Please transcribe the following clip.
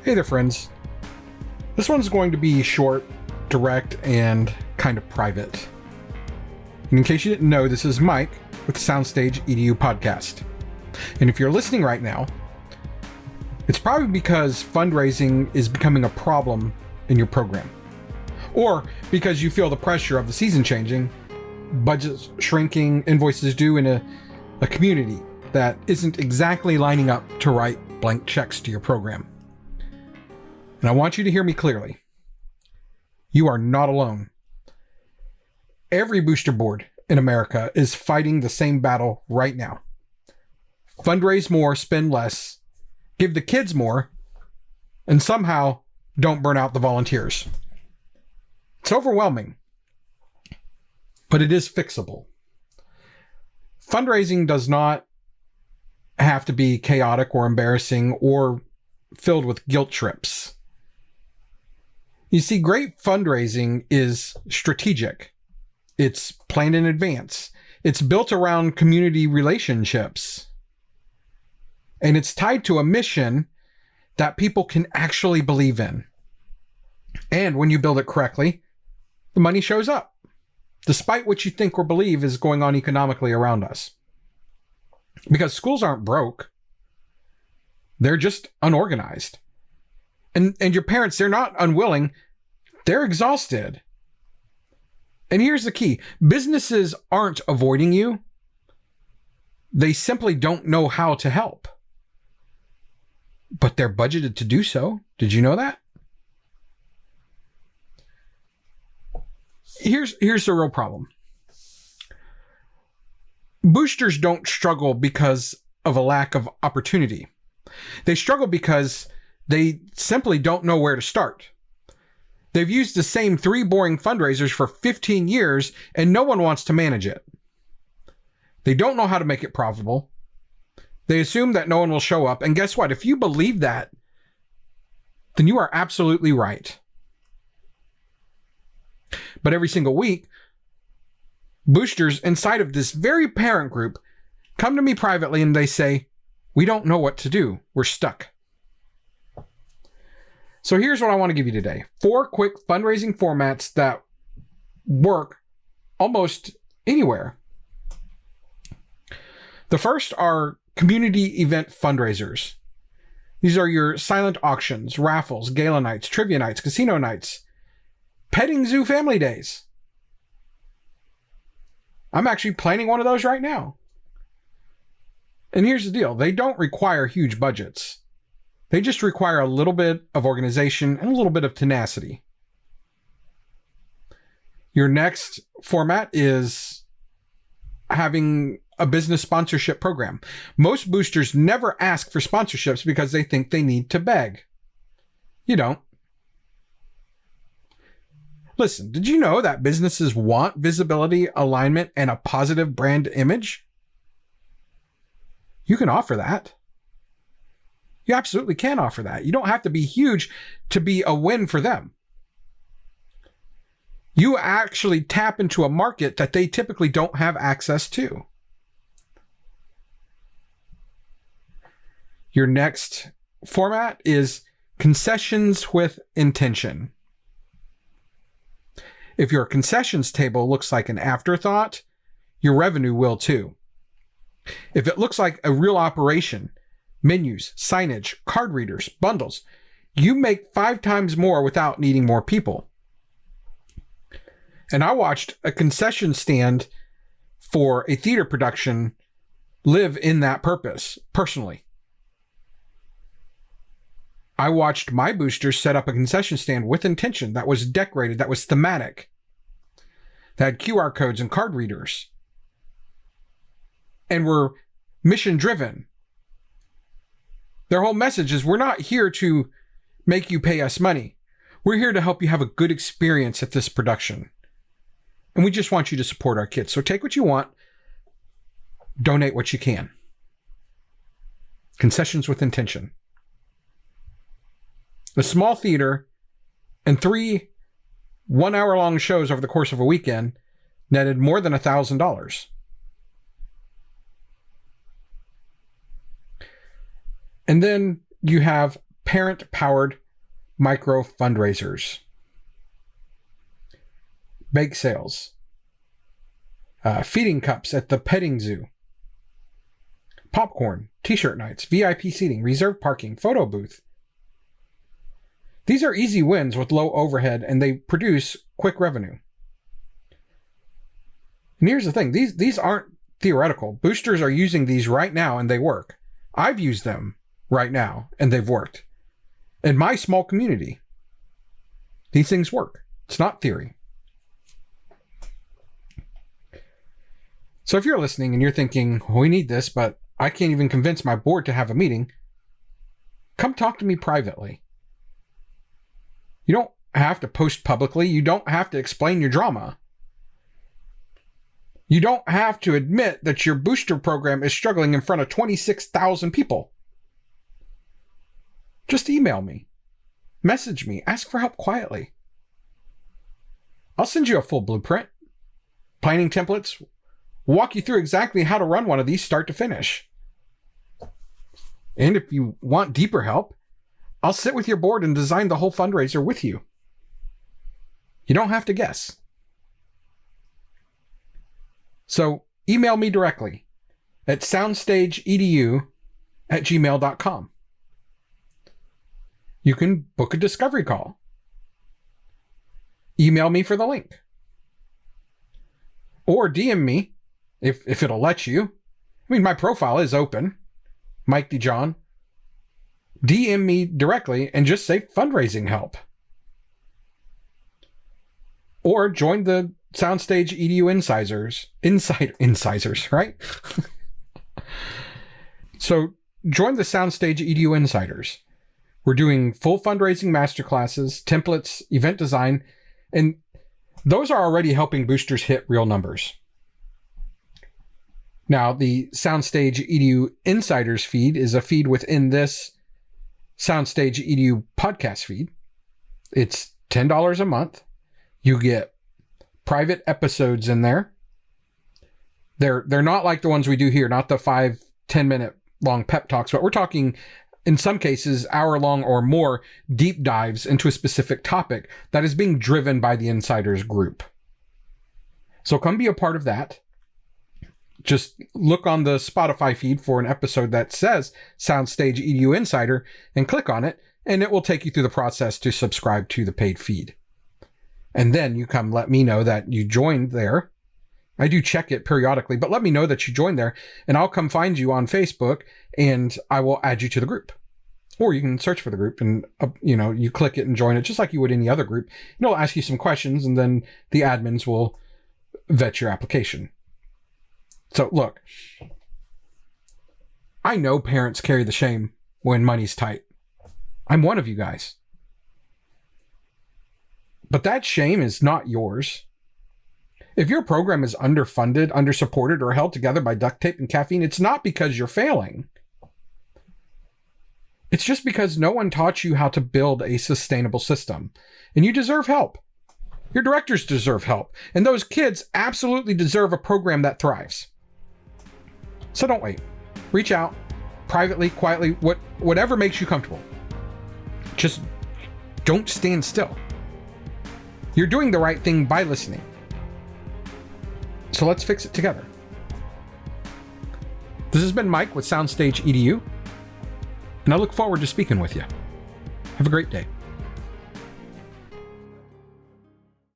Hey there, friends. This one's going to be short, direct, and kind of private. And in case you didn't know, this is Mike with the SoundstageEDU podcast. And if you're listening right now, it's probably because fundraising is becoming a problem in your program. Or because you feel the pressure of the season changing, budgets shrinking, invoices due in a community that isn't exactly lining up to write blank checks to your program. And I want you to hear me clearly. You are not alone. Every booster board in America is fighting the same battle right now. Fundraise more, spend less, give the kids more, and somehow don't burn out the volunteers. It's overwhelming, but it is fixable. Fundraising does not have to be chaotic or embarrassing or filled with guilt trips. You see, great fundraising is strategic. It's planned in advance. It's built around community relationships. And it's tied to a mission that people can actually believe in. And when you build it correctly, the money shows up, despite what you think or believe is going on economically around us. Because schools aren't broke. They're just unorganized. And your parents, they're not unwilling. They're exhausted. And here's the key. Businesses aren't avoiding you. They simply don't know how to help. But they're budgeted to do so. Did you know that? Here's the real problem. Boosters don't struggle because of a lack of opportunity. They struggle because they simply don't know where to start. They've used the same 3 boring fundraisers for 15 years and no one wants to manage it. They don't know how to make it profitable. They assume that no one will show up. And guess what? If you believe that, then you are absolutely right. But every single week, boosters inside of this very parent group come to me privately and they say, we don't know what to do. We're stuck. So here's what I want to give you today. 4 quick fundraising formats that work almost anywhere. The first are community event fundraisers. These are your silent auctions, raffles, gala nights, trivia nights, casino nights, petting zoo family days. I'm actually planning one of those right now. And here's the deal. They don't require huge budgets. They just require a little bit of organization and a little bit of tenacity. Your next format is having a business sponsorship program. Most boosters never ask for sponsorships because they think they need to beg. You don't. Listen, did you know that businesses want visibility, alignment, and a positive brand image? You can offer that. You absolutely can offer that. You don't have to be huge to be a win for them. You actually tap into a market that they typically don't have access to. Your next format is concessions with intention. If your concessions table looks like an afterthought, your revenue will too. If it looks like a real operation, menus, signage, card readers, bundles, you make 5 times more without needing more people. And I watched a concession stand for a theater production live in that purpose personally. I watched my boosters set up a concession stand with intention that was decorated, that was thematic, that had QR codes and card readers, and were mission driven. Their whole message is, we're not here to make you pay us money. We're here to help you have a good experience at this production. And we just want you to support our kids. So take what you want, donate what you can. Concessions with intention. A small theater and 3 one-hour-long shows over the course of a weekend netted more than $1,000. And then you have parent-powered micro fundraisers, bake sales, feeding cups at the petting zoo, popcorn, t-shirt nights, VIP seating, reserved parking, photo booth. These are easy wins with low overhead, and they produce quick revenue. And here's the thing, these aren't theoretical. Boosters are using these right now, and they work. I've used them right now, and they've worked. In my small community, these things work. It's not theory. So if you're listening and you're thinking, we need this, but I can't even convince my board to have a meeting, come talk to me privately. You don't have to post publicly. You don't have to explain your drama. You don't have to admit that your booster program is struggling in front of 26,000 people. Just email me, message me, ask for help quietly. I'll send you a full blueprint, planning templates, walk you through exactly how to run one of these start to finish. And if you want deeper help, I'll sit with your board and design the whole fundraiser with you. You don't have to guess. So email me directly at soundstageedu@gmail.com. You can book a discovery call. Email me for the link. Or DM me if it'll let you. I mean, my profile is open. Mike DeJohn. DM me directly and just say fundraising help. Or join the SoundstageEDU Insiders, right? So join the SoundstageEDU Insiders. We're doing full fundraising masterclasses, templates, event design, and those are already helping boosters hit real numbers. Now, the SoundstageEDU Insiders feed is a feed within this SoundstageEDU podcast feed. It's $10 a month. You get private episodes in there. They're not like the ones we do here, not the 5-10 minute long pep talks, but we're talking, in some cases, hour-long or more deep dives into a specific topic that is being driven by the Insiders group. So come be a part of that. Just look on the Spotify feed for an episode that says SoundstageEDU Insider and click on it, and it will take you through the process to subscribe to the paid feed. And then you come let me know that you joined there. I do check it periodically, but let me know that you joined there, and I'll come find you on Facebook, and I will add you to the group. Or you can search for the group and, you click it and join it just like you would any other group. And it'll ask you some questions, and then the admins will vet your application. So look, I know parents carry the shame when money's tight. I'm one of you guys. But that shame is not yours. If your program is underfunded, undersupported, or held together by duct tape and caffeine, it's not because you're failing. It's just because no one taught you how to build a sustainable system. And you deserve help. Your directors deserve help. And those kids absolutely deserve a program that thrives. So don't wait. Reach out privately, quietly, whatever makes you comfortable. Just don't stand still. You're doing the right thing by listening. So let's fix it together. This has been Mike with SoundstageEDU, and I look forward to speaking with you. Have a great day.